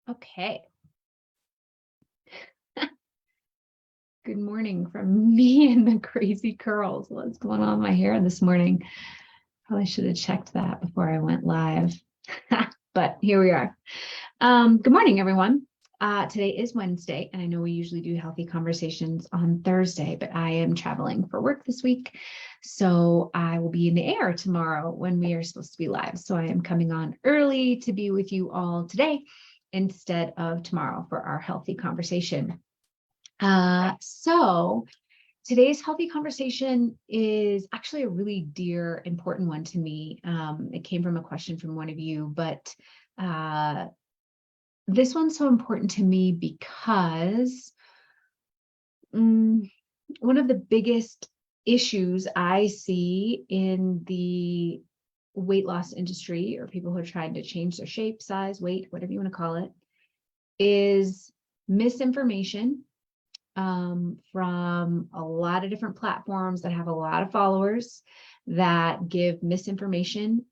Okay. Good morning from me and the crazy curls. What's going on with my hair this morning? Probably should have checked that before I went live. But here we are. Good morning, everyone. Today is Wednesday, and I know we usually do healthy conversations on Thursday, but I am traveling for work this week. So I will be in the air tomorrow when we are supposed to be live. So I am coming on early to be with you all today instead of tomorrow for our healthy conversation. So today's healthy conversation is actually a really dear, important one to me. It came from a question from one of you, but this one's so important to me because one of the biggest issues I see in the weight loss industry, or people who are trying to change their shape, size, weight, whatever you want to call it, is misinformation from a lot of different platforms that have a lot of followers that give misinformation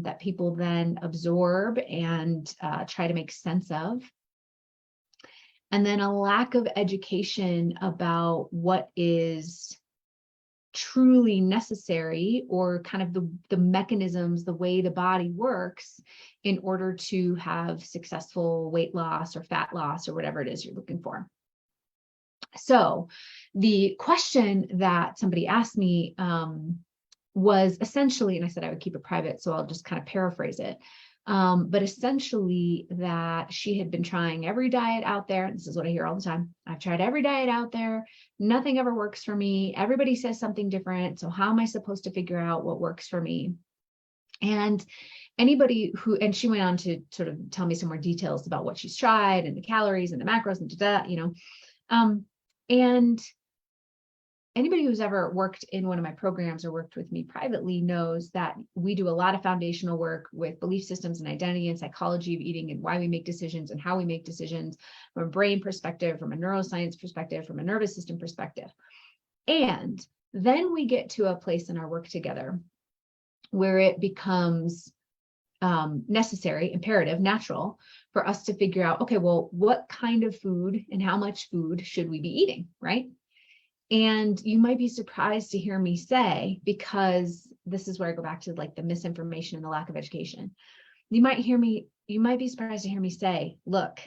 that people then absorb and try to make sense of. And then a lack of education about what is truly necessary, or kind of the mechanisms, the way the body works in order to have successful weight loss or fat loss or whatever it is you're looking for. So the question that somebody asked me was essentially, and I said I would keep it private, so I'll just kind of paraphrase it. But essentially that she had been trying every diet out there. This is what I hear all the time. I've tried every diet out there. Nothing ever works for me. Everybody says something different. So how am I supposed to figure out what works for me? And anybody who, and she went on to sort of tell me some more details about what she's tried and the calories and the macros and and anybody who's ever worked in one of my programs or worked with me privately knows that we do a lot of foundational work with belief systems and identity and psychology of eating and why we make decisions and how we make decisions from a brain perspective, from a neuroscience perspective, from a nervous system perspective. And then we get to a place in our work together where it becomes necessary, imperative, natural for us to figure out, okay, well, what kind of food and how much food should we be eating, right? And you might be surprised to hear me say, because this is where I go back to like the misinformation and the lack of education. You might be surprised to hear me say, look,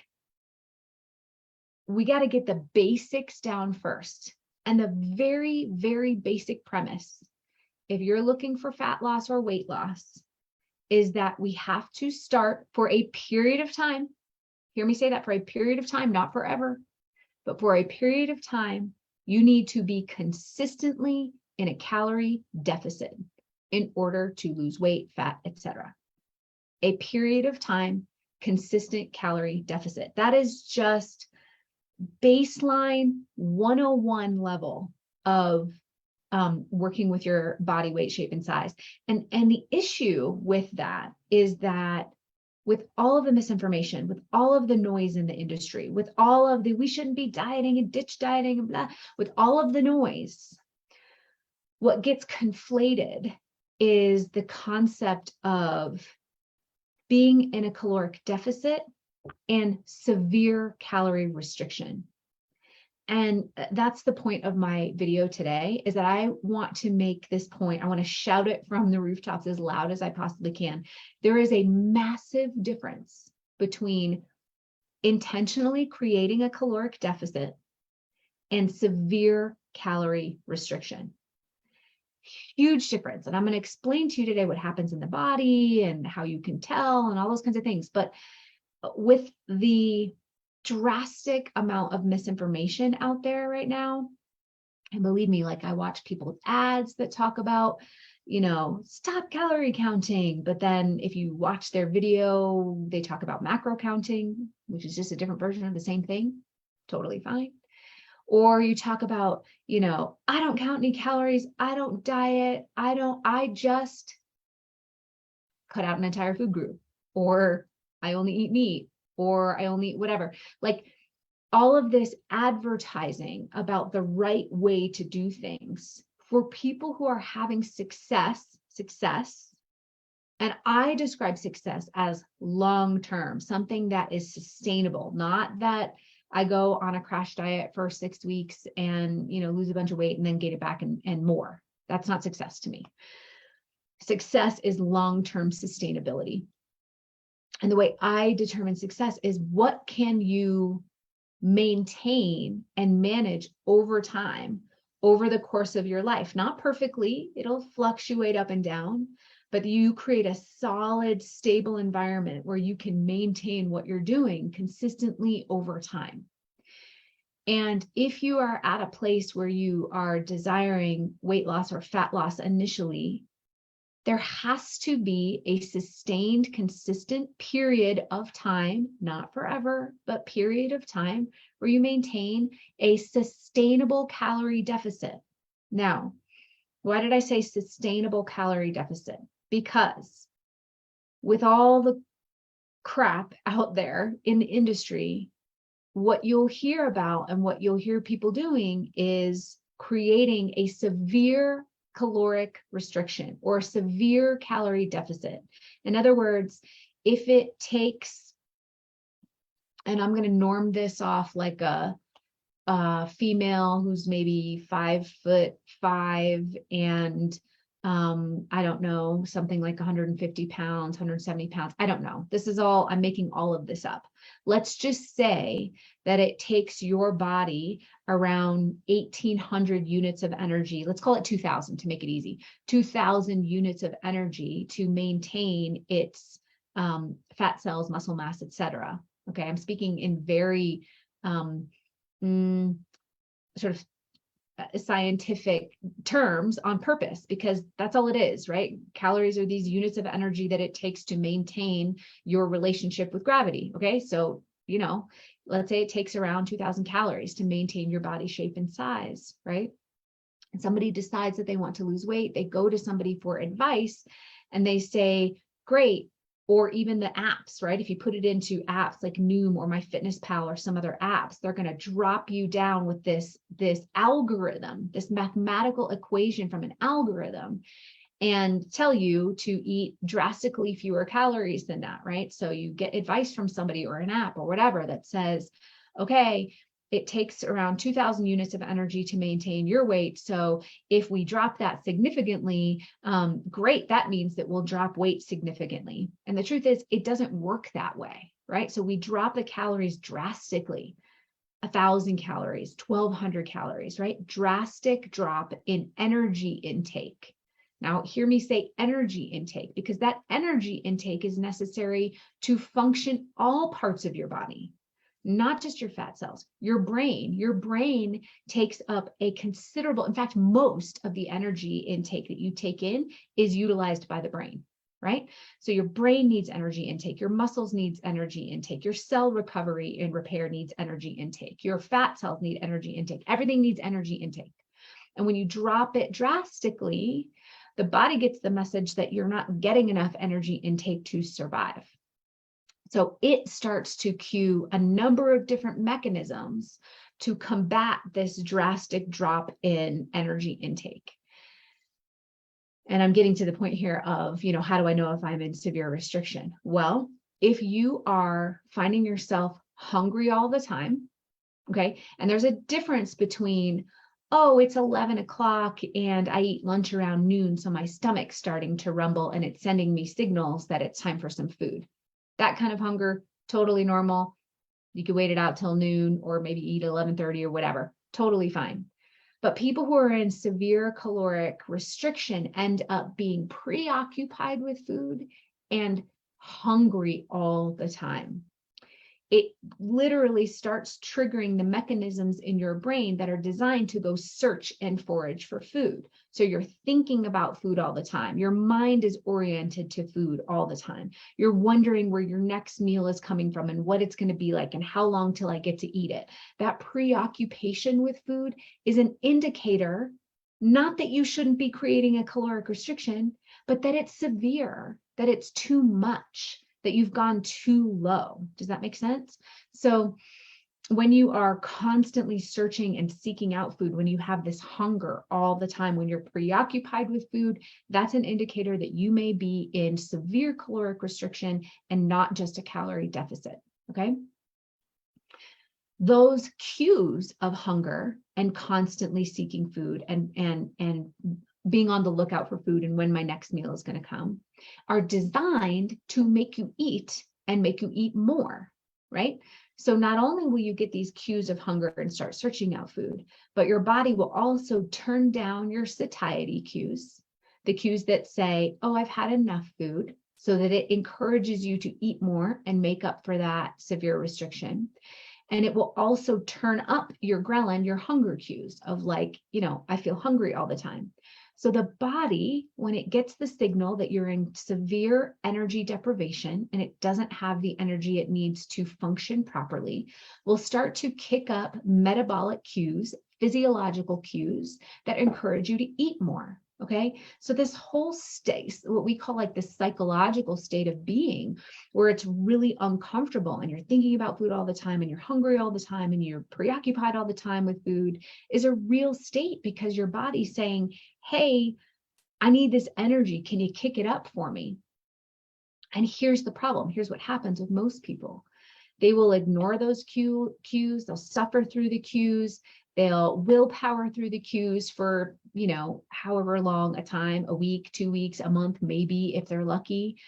we got to get the basics down first. And the very, very basic premise, if you're looking for fat loss or weight loss, is that we have to start for a period of time. Hear me say that, for a period of time, not forever, but for a period of time, you need to be consistently in a calorie deficit in order to lose weight, fat, etc. A period of time, consistent calorie deficit. That is just baseline 101 level of working with your body weight, shape, and size. And the issue with that is that with all of the misinformation, with all of the noise in the industry, with all of the, we shouldn't be dieting and ditch dieting and blah, with all of the noise, what gets conflated is the concept of being in a caloric deficit and severe calorie restriction. And that's the point of my video today, is that I want to make this point. I want to shout it from the rooftops as loud as I possibly can. There is a massive difference between intentionally creating a caloric deficit and severe calorie restriction. Huge difference. And I'm going to explain to you today what happens in the body and how you can tell and all those kinds of things. But with the drastic amount of misinformation out there right now, and believe me, like I watch people's ads that talk about, stop calorie counting, but then if you watch their video, they talk about macro counting, which is just a different version of the same thing. Totally fine. Or you talk about, I don't count any calories, I don't diet, I just cut out an entire food group, or I only eat meat, or I only eat whatever. Like all of this advertising about the right way to do things for people who are having success And I describe success as long-term, something that is sustainable, not that I go on a crash diet for 6 weeks and, lose a bunch of weight and then gain it back and more. That's not success to me. Success is long-term sustainability. And the way I determine success is what can you maintain and manage over time, over the course of your life. Not perfectly, it'll fluctuate up and down, but you create a solid, stable environment where you can maintain what you're doing consistently over time. And if you are at a place where you are desiring weight loss or fat loss initially, there has to be a sustained, consistent period of time, not forever, but period of time where you maintain a sustainable calorie deficit. Now, why did I say sustainable calorie deficit? Because with all the crap out there in the industry, what you'll hear about and what you'll hear people doing is creating a severe caloric restriction or severe calorie deficit. In other words, if it takes, and I'm going to norm this off like a female who's maybe 5'5" and I don't know, something like 150 pounds, 170 pounds. I don't know. This is all, I'm making all of this up. Let's just say that it takes your body around 1,800 units of energy. Let's call it 2,000 to make it easy. 2,000 units of energy to maintain its fat cells, muscle mass, etc. Okay, I'm speaking in very sort of scientific terms on purpose, because that's all it is, right? Calories are these units of energy that it takes to maintain your relationship with gravity. Okay, so let's say it takes around 2,000 calories to maintain your body shape and size, right? And somebody decides that they want to lose weight, they go to somebody for advice and they say, great. Or even the apps, right? If you put it into apps like Noom or MyFitnessPal or some other apps, they're going to drop you down with this algorithm, this mathematical equation from an algorithm, and tell you to eat drastically fewer calories than that, right? So you get advice from somebody or an app or whatever that says, okay, it takes around 2,000 units of energy to maintain your weight. So if we drop that significantly, great, that means that we'll drop weight significantly. And the truth is, it doesn't work that way, right? So we drop the calories drastically, 1,000 calories, 1,200 calories, right? Drastic drop in energy intake. Now, hear me say energy intake, because that energy intake is necessary to function all parts of your body. Not just your fat cells, your brain. Your brain takes up a considerable, in fact, most of the energy intake that you take in is utilized by the brain, right? So your brain needs energy intake, your muscles needs energy intake, your cell recovery and repair needs energy intake, your fat cells need energy intake, everything needs energy intake. And when you drop it drastically, the body gets the message that you're not getting enough energy intake to survive. So it starts to cue a number of different mechanisms to combat this drastic drop in energy intake. And I'm getting to the point here of, how do I know if I'm in severe restriction? Well, if you are finding yourself hungry all the time, okay, and there's a difference between, oh, it's 11 o'clock and I eat lunch around noon, so my stomach's starting to rumble and it's sending me signals that it's time for some food. That kind of hunger, totally normal. You could wait it out till noon or maybe eat 11:30 or whatever. Totally fine. But people who are in severe caloric restriction end up being preoccupied with food and hungry all the time. It literally starts triggering the mechanisms in your brain that are designed to go search and forage for food. So you're thinking about food all the time. Your mind is oriented to food all the time. You're wondering where your next meal is coming from and what it's going to be like and how long till I get to eat it. That preoccupation with food is an indicator, not that you shouldn't be creating a caloric restriction, but that it's severe, that it's too much, that you've gone too low. Does that make sense? So when you are constantly searching and seeking out food, when you have this hunger all the time, when you're preoccupied with food, that's an indicator that you may be in severe caloric restriction and not just a calorie deficit. Okay. Those cues of hunger and constantly seeking food and being on the lookout for food and when my next meal is going to come are designed to make you eat and make you eat more, right? So not only will you get these cues of hunger and start searching out food, but your body will also turn down your satiety cues, the cues that say, oh, I've had enough food, so that it encourages you to eat more and make up for that severe restriction. And it will also turn up your ghrelin, your hunger cues of like, I feel hungry all the time. So the body, when it gets the signal that you're in severe energy deprivation and it doesn't have the energy it needs to function properly, will start to kick up metabolic cues, physiological cues that encourage you to eat more. Okay. So this whole state, what we call like the psychological state of being, where it's really uncomfortable and you're thinking about food all the time and you're hungry all the time and you're preoccupied all the time with food, is a real state because your body's saying, hey, I need this energy. Can you kick it up for me? And here's the problem. Here's what happens with most people. They will ignore those cues. They'll suffer through the cues. They'll willpower through the cues for, however long a time, a week, 2 weeks, a month, maybe if they're lucky.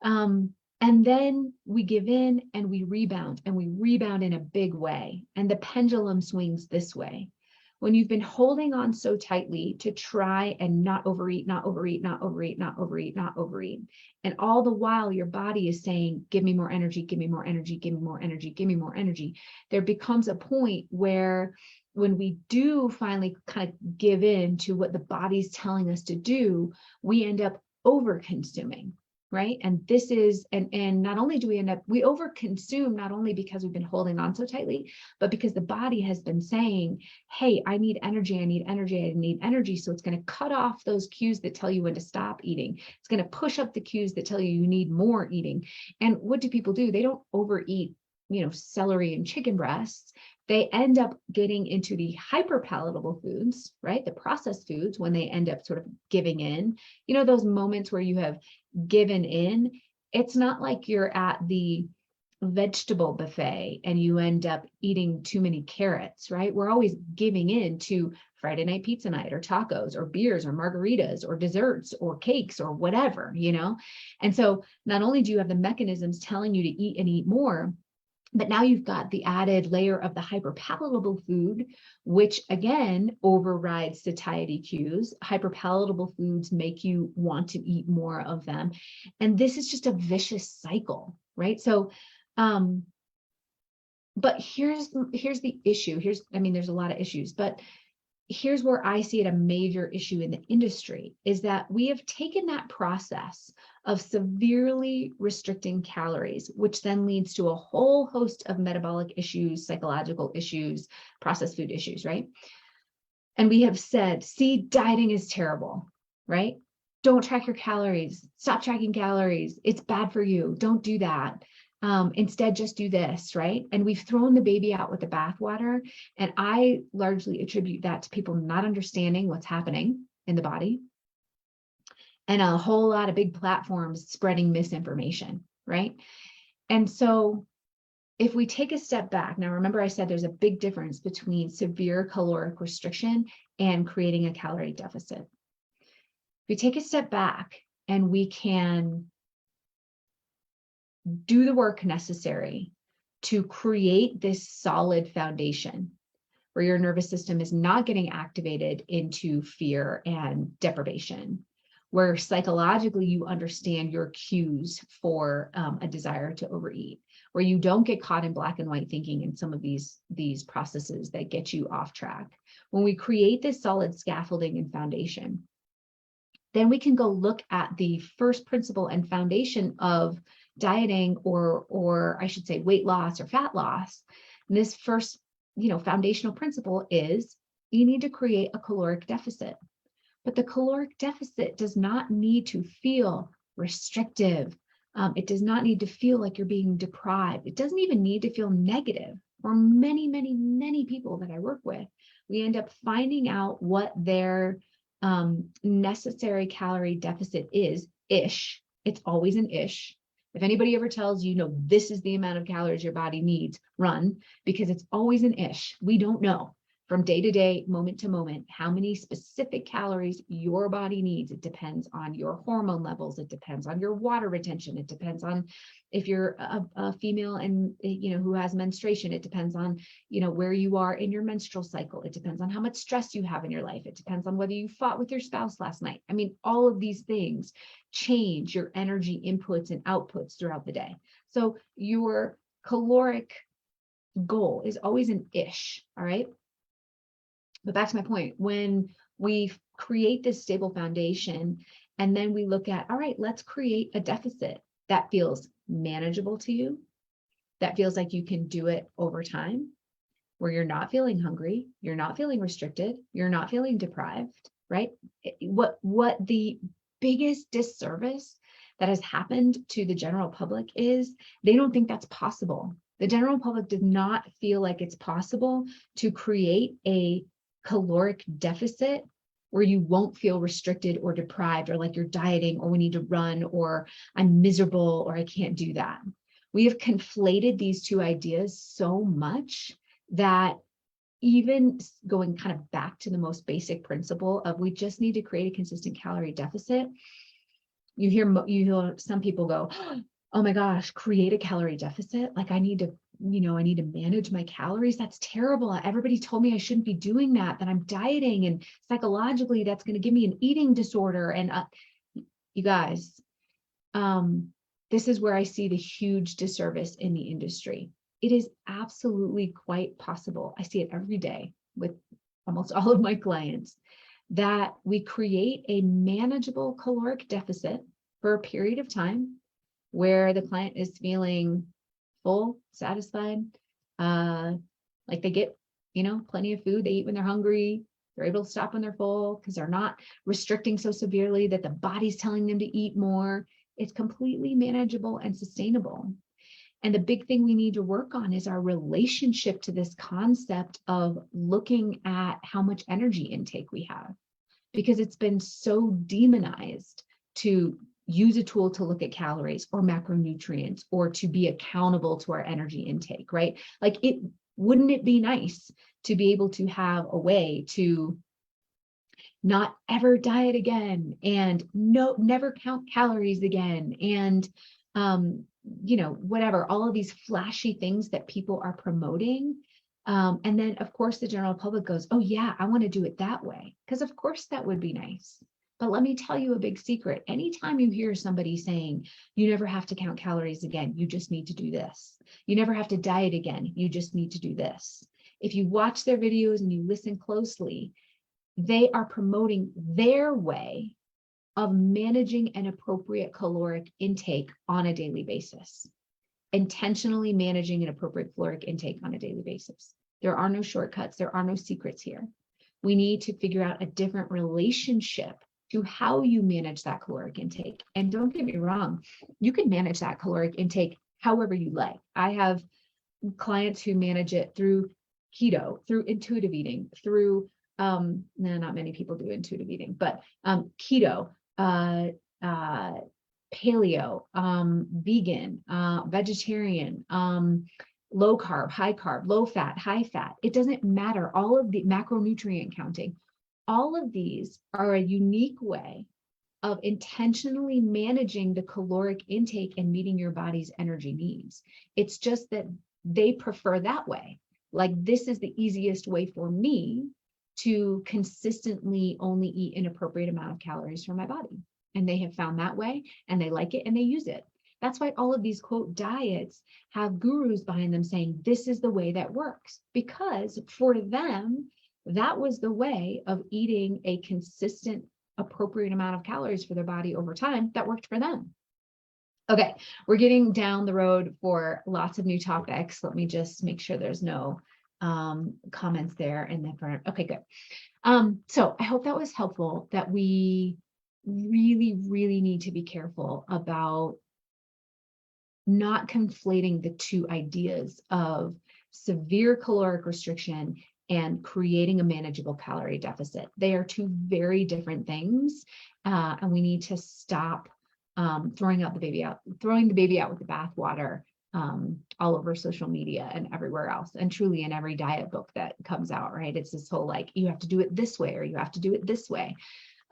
And then we give in and we rebound in a big way. And the pendulum swings this way. When you've been holding on so tightly to try and not overeat, not overeat, not overeat, not overeat, not overeat. And all the while your body is saying, give me more energy, give me more energy, give me more energy, give me more energy. There becomes a point where when we do finally kind of give in to what the body's telling us to do, we end up over consuming. Right. And this is, and not only do we overconsume, not only because we've been holding on so tightly, but because the body has been saying, hey, I need energy, I need energy, I need energy. So it's going to cut off those cues that tell you when to stop eating. It's going to push up the cues that tell you need more eating. And what do people do? They don't overeat, celery and chicken breasts. They end up getting into the hyperpalatable foods, right? The processed foods, when they end up sort of giving in, those moments where you have given in. It's not like you're at the vegetable buffet and you end up eating too many carrots, right? We're always giving in to Friday night pizza night or tacos or beers or margaritas or desserts or cakes or whatever, And so not only do you have the mechanisms telling you to eat and eat more, but now you've got the added layer of the hyperpalatable food, which again overrides satiety cues. Hyperpalatable foods make you want to eat more of them. And this is just a vicious cycle, right? So, but here's the issue. There's a lot of issues, but here's where I see it a major issue in the industry is that we have taken that process of severely restricting calories, which then leads to a whole host of metabolic issues, psychological issues, processed food issues, right? And we have said, see, dieting is terrible, right? Don't track your calories. Stop tracking calories. It's bad for you. Don't do that. Instead, just do this, right? And we've thrown the baby out with the bathwater. And I largely attribute that to people not understanding what's happening in the body and a whole lot of big platforms spreading misinformation, right? And so if we take a step back, now remember I said there's a big difference between severe caloric restriction and creating a calorie deficit. If we take a step back and we can do the work necessary to create this solid foundation where your nervous system is not getting activated into fear and deprivation, where psychologically you understand your cues for a desire to overeat, where you don't get caught in black and white thinking in some of these processes that get you off track. When we create this solid scaffolding and foundation, then we can go look at the first principle and foundation of dieting or I should say weight loss or fat loss. And this first, foundational principle is you need to create a caloric deficit. But the caloric deficit does not need to feel restrictive. It does not need to feel like you're being deprived. It doesn't even need to feel negative, for many, many, many people that I work with, we end up finding out what their necessary calorie deficit is, ish. It's always an ish. If anybody ever tells you, no, this is the amount of calories your body needs, run, because it's always an ish. We don't know from day to day, moment to moment, how many specific calories your body needs. It depends on your hormone levels. It depends on your water retention. It depends on if you're a female and, who has menstruation. It depends on, where you are in your menstrual cycle. It depends on how much stress you have in your life. It depends on whether you fought with your spouse last night. I mean, all of these things change your energy inputs and outputs throughout the day. So your caloric goal is always an ish, all right? But back to my point, when we create this stable foundation and then we look at, all right, let's create a deficit that feels manageable to you, that feels like you can do it over time, where you're not feeling hungry, you're not feeling restricted, you're not feeling deprived, right? What the biggest disservice that has happened to the general public is they don't think that's possible. The general public does not feel like it's possible to create a caloric deficit where you won't feel restricted or deprived, or like you're dieting, or we need to run, or I'm miserable, or I can't do that. We have conflated these two ideas so much that even going kind of back to the most basic principle of we just need to create a consistent calorie deficit, you hear some people go, oh my gosh, create a calorie deficit. Like I need to manage my calories. That's terrible. Everybody told me I shouldn't be doing that I'm dieting, and psychologically that's going to give me an eating disorder. And you guys, this is where I see the huge disservice in the industry. It is absolutely quite possible. I see it every day with almost all of my clients, that we create a manageable caloric deficit for a period of time where the client is feeling full, satisfied, like they get, plenty of food. They eat when they're hungry. They're able to stop when they're full because they're not restricting so severely that the body's telling them to eat more. It's completely manageable and sustainable. And the big thing we need to work on is our relationship to this concept of looking at how much energy intake we have, because it's been so demonized to use a tool to look at calories or macronutrients or to be accountable to our energy intake, right? Like wouldn't it be nice to be able to have a way to not ever diet again and never count calories again and whatever, all of these flashy things that people are promoting. And then of course the general public goes, oh yeah, I want to do it that way. Because of course that would be nice. But let me tell you a big secret. Anytime you hear somebody saying, you never have to count calories again, you just need to do this. You never have to diet again, you just need to do this. If you watch their videos and you listen closely, they are promoting their way of managing an appropriate caloric intake on a daily basis, intentionally managing an appropriate caloric intake on a daily basis. There are no shortcuts. There are no secrets here. We need to figure out a different relationship to how you manage that caloric intake. And don't get me wrong, you can manage that caloric intake however you like. I have clients who manage it through keto, through intuitive eating, through not many people do intuitive eating, but keto, paleo, vegan, vegetarian, low carb, high carb, low fat, high fat. It doesn't matter. All of the macronutrient counting, all of these are a unique way of intentionally managing the caloric intake and meeting your body's energy needs. It's just that they prefer that way. Like, this is the easiest way for me to consistently only eat an appropriate amount of calories for my body. And they have found that way and they like it and they use it. That's why all of these quote diets have gurus behind them saying this is the way that works, because for them, that was the way of eating a consistent, appropriate amount of calories for their body over time that worked for them. Okay, we're getting down the road for lots of new topics. Let me just make sure there's no comments there in the front. Okay, good. So I hope that was helpful, that we really, really need to be careful about not conflating the two ideas of severe caloric restriction and creating a manageable calorie deficit. They are two very different things, and we need to stop throwing the baby out with the bathwater all over social media and everywhere else, and truly in every diet book that comes out, right? It's this whole like, you have to do it this way or you have to do it this way,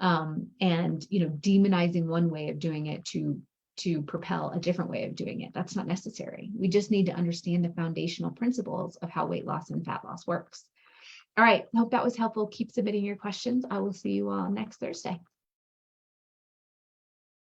and demonizing one way of doing it to propel a different way of doing it. That's not necessary. We just need to understand the foundational principles of how weight loss and fat loss works. All right, I hope that was helpful. Keep submitting your questions. I will see you all next Thursday.